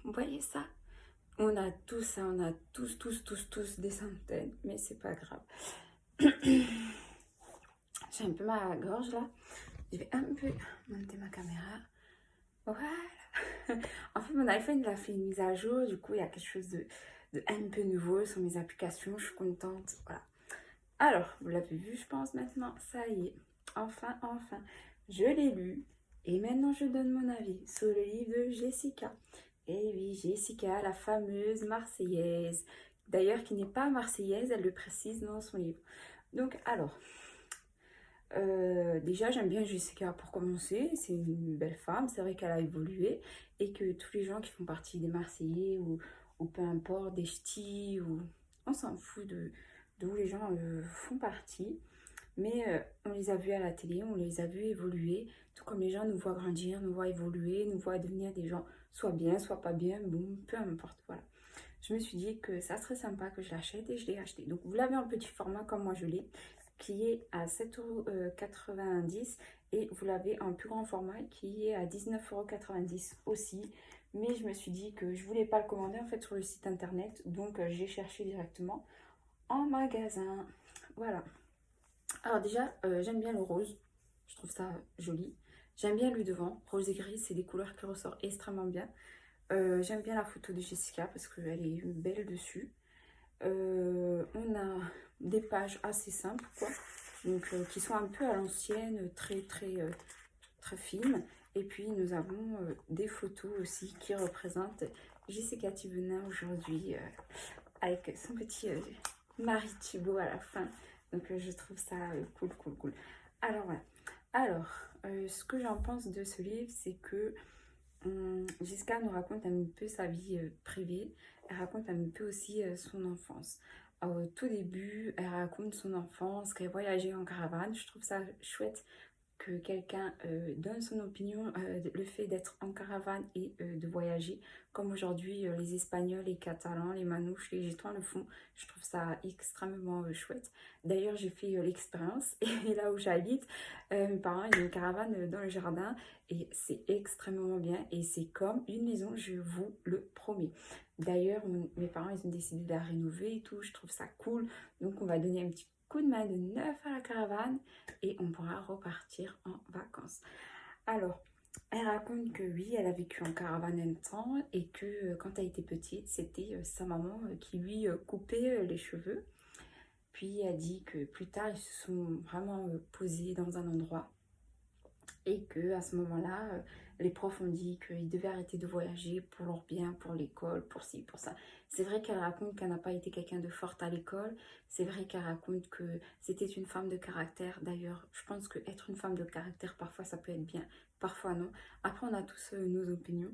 Vous voyez ça? On a tous ça, on a tous des centaines, mais c'est pas grave. J'ai un peu mal à la gorge là. Je vais un peu monter ma caméra. Voilà. En fait, mon iPhone il a fait une mise à jour. Du coup, il y a quelque chose de un peu nouveau sur mes applications. Je suis contente. Voilà. Alors, vous l'avez vu, je pense maintenant. Ça y est. Enfin. Je l'ai lu. Et maintenant, je donne mon avis sur le livre de Jessica. Et oui, Jessica, la fameuse Marseillaise. D'ailleurs, qui n'est pas Marseillaise, elle le précise dans son livre. Donc, alors, déjà, j'aime bien Jessica pour commencer. C'est une belle femme. C'est vrai qu'elle a évolué et que tous les gens qui font partie des Marseillais ou peu importe, des ch'tis, ou on s'en fout d'où les gens font partie. Mais on les a vus à la télé, on les a vus évoluer, tout comme les gens nous voient grandir, nous voient évoluer, nous voient devenir des gens soit bien, soit pas bien, bon, peu importe, voilà. Je me suis dit que ça serait sympa que je l'achète et je l'ai acheté. Donc vous l'avez en petit format comme moi je l'ai, qui est à 7,90 € et vous l'avez en plus grand format qui est à 19,90 € aussi. Mais je me suis dit que je voulais pas le commander en fait sur le site internet, donc j'ai cherché directement en magasin. Voilà. Alors déjà, j'aime bien le rose, je trouve ça joli. J'aime bien lui devant, rose et gris, c'est des couleurs qui ressortent extrêmement bien. J'aime bien la photo de Jessica parce qu'elle est belle dessus. On a des pages assez simples, quoi, donc qui sont un peu à l'ancienne, très fines. Et puis nous avons des photos aussi qui représentent Jessica Thibenin aujourd'hui avec son petit mari Thibaut à la fin. Donc je trouve ça cool. Alors voilà. Alors, ce que j'en pense de ce livre, c'est que Jessica nous raconte un peu sa vie privée. Elle raconte un peu aussi son enfance. Au tout début, elle raconte son enfance, qu'elle voyageait en caravane. Je trouve ça chouette que quelqu'un donne son opinion, le fait d'être en caravane et de voyager, comme aujourd'hui les Espagnols, les Catalans, les Manouches, les Gitans le font. Je trouve ça extrêmement chouette. D'ailleurs, j'ai fait l'expérience et là où j'habite, mes parents ils ont une caravane dans le jardin et c'est extrêmement bien et c'est comme une maison, je vous le promets. D'ailleurs, mes parents ils ont décidé de la rénover et tout, je trouve ça cool. Donc on va donner un petit coup de main de neuf à la caravane et on pourra repartir en vacances. Alors, elle raconte que oui, elle a vécu en caravane un temps et que quand elle était petite, c'était sa maman qui lui coupait les cheveux. Puis elle dit que plus tard, ils se sont vraiment posés dans un endroit et que à ce moment-là, les profs ont dit qu'ils devaient arrêter de voyager pour leur bien, pour l'école, pour ci, pour ça. C'est vrai qu'elle raconte qu'elle n'a pas été quelqu'un de forte à l'école. C'est vrai qu'elle raconte que c'était une femme de caractère. D'ailleurs, je pense que être une femme de caractère, parfois ça peut être bien, parfois non. Après, on a tous nos opinions.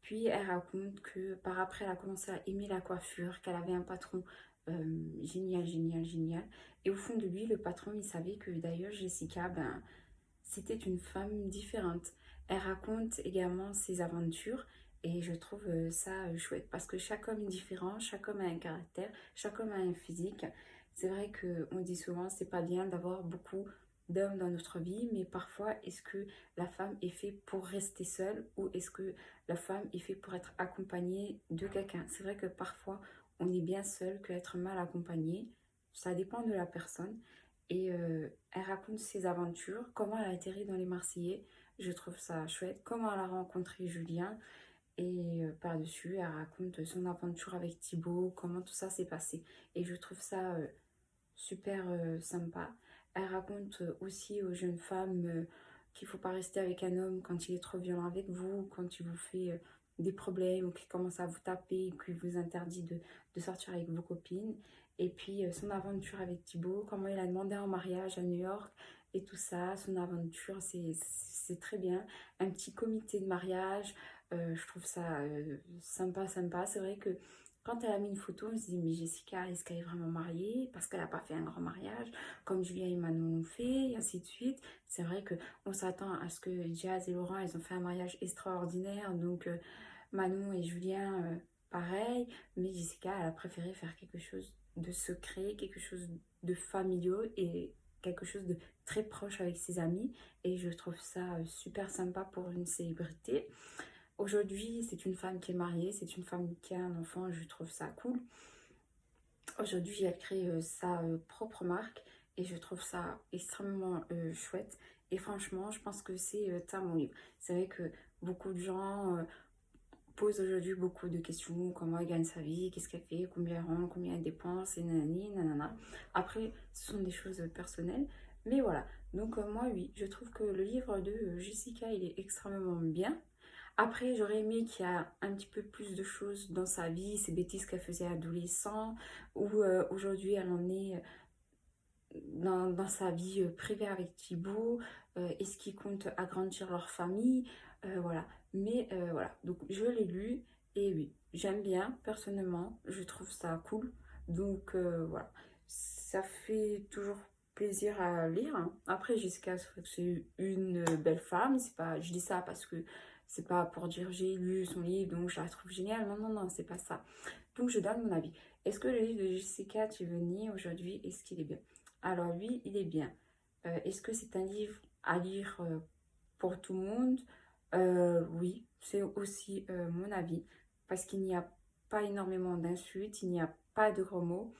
Puis elle raconte que par après, elle a commencé à aimer la coiffure, qu'elle avait un patron génial. Et au fond de lui, le patron, il savait que d'ailleurs, Jessica, ben c'était une femme différente. Elle raconte également ses aventures et je trouve ça chouette parce que chaque homme est différent, chaque homme a un caractère, chaque homme a un physique. C'est vrai qu'on dit souvent c'est pas bien d'avoir beaucoup d'hommes dans notre vie, mais parfois est-ce que la femme est faite pour rester seule ou est-ce que la femme est faite pour être accompagnée de quelqu'un? C'est vrai que parfois on est bien seul qu'être mal accompagné. Ça dépend de la personne. Et elle raconte ses aventures, comment elle a atterri dans les Marseillais. Je trouve ça chouette. Comment elle a rencontré Julien. Et par-dessus, elle raconte son aventure avec Thibaut, comment tout ça s'est passé. Et je trouve ça super sympa. Elle raconte aussi aux jeunes femmes qu'il ne faut pas rester avec un homme quand il est trop violent avec vous, quand il vous fait des problèmes ou qu'il commence à vous taper, qu'il vous interdit de sortir avec vos copines. Et puis son aventure avec Thibaut, comment il a demandé en mariage à New York et tout ça, son aventure, c'est très bien. Un petit comité de mariage, je trouve ça sympa. C'est vrai que quand elle a mis une photo, on se dit, mais Jessica, est-ce qu'elle est vraiment mariée? Parce qu'elle n'a pas fait un grand mariage, comme Julien et Manon l'ont fait, et ainsi de suite. C'est vrai qu'on s'attend à ce que Jazz et Laurent, ils ont fait un mariage extraordinaire. Donc, Manon et Julien, pareil. Mais Jessica, elle a préféré faire quelque chose de secret, quelque chose de familial et quelque chose de très proche avec ses amis. Et je trouve ça super sympa pour une célébrité. Aujourd'hui, c'est une femme qui est mariée, c'est une femme qui a un enfant, et je trouve ça cool. Aujourd'hui, elle crée sa propre marque et je trouve ça extrêmement chouette. Et franchement, je pense que c'est ça mon livre. C'est vrai que beaucoup de gens posent aujourd'hui beaucoup de questions. Comment elle gagne sa vie, qu'est-ce qu'elle fait, combien elle rentre, combien elle dépense, et nanani, nanana. Après, ce sont des choses personnelles. Mais voilà. Donc moi, oui, je trouve que le livre de Jessica, il est extrêmement bien. Après, j'aurais aimé qu'il y a un petit peu plus de choses dans sa vie, ces bêtises qu'elle faisait adolescent, ou aujourd'hui elle en est dans sa vie privée avec Thibaut, est-ce qu'ils comptent agrandir leur famille, voilà. Mais voilà, donc je l'ai lu, et oui, j'aime bien, personnellement, je trouve ça cool, donc voilà, ça fait toujours plaisir à lire, hein. Après, Jessica, c'est vrai que c'est une belle femme, c'est pas, je dis ça parce que c'est pas pour dire j'ai lu son livre donc je la trouve géniale, non, non, non, c'est pas ça. Donc je donne mon avis. Est-ce que le livre de Jessica Tivoni aujourd'hui, est-ce qu'il est bien? Alors oui, il est bien. Est-ce que c'est un livre à lire pour tout le monde? Oui, c'est aussi mon avis, parce qu'il n'y a pas énormément d'insultes, il n'y a pas de gros mots,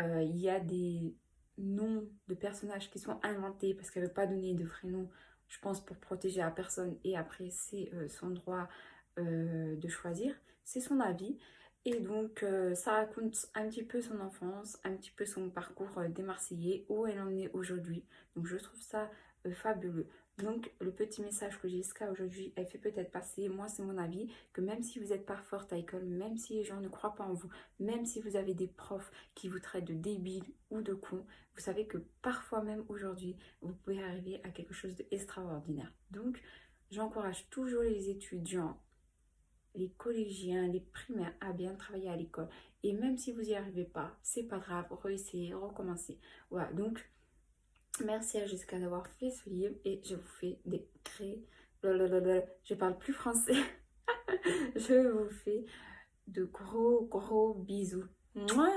il y a des noms de personnages qui sont inventés parce qu'elle ne veut pas donner de vrais noms, je pense pour protéger la personne, et après c'est son droit de choisir, c'est son avis. Et donc ça raconte un petit peu son enfance, un petit peu son parcours des Marseillais, où elle en est aujourd'hui. Donc je trouve ça fabuleux. Donc le petit message que Jessica aujourd'hui, elle fait peut-être passer, moi c'est mon avis, que même si vous n'êtes pas forte à l'école, même si les gens ne croient pas en vous, même si vous avez des profs qui vous traitent de débiles ou de cons, vous savez que parfois même aujourd'hui, vous pouvez arriver à quelque chose d'extraordinaire. Donc j'encourage toujours les étudiants, les collégiens, les primaires à bien travailler à l'école. Et même si vous n'y arrivez pas, c'est pas grave, réessayez, recommencez. Voilà, donc merci à Jessica d'avoir fait ce livre, et je vous fais des cré... Je parle plus français. Je vous fais de gros bisous. Mouah.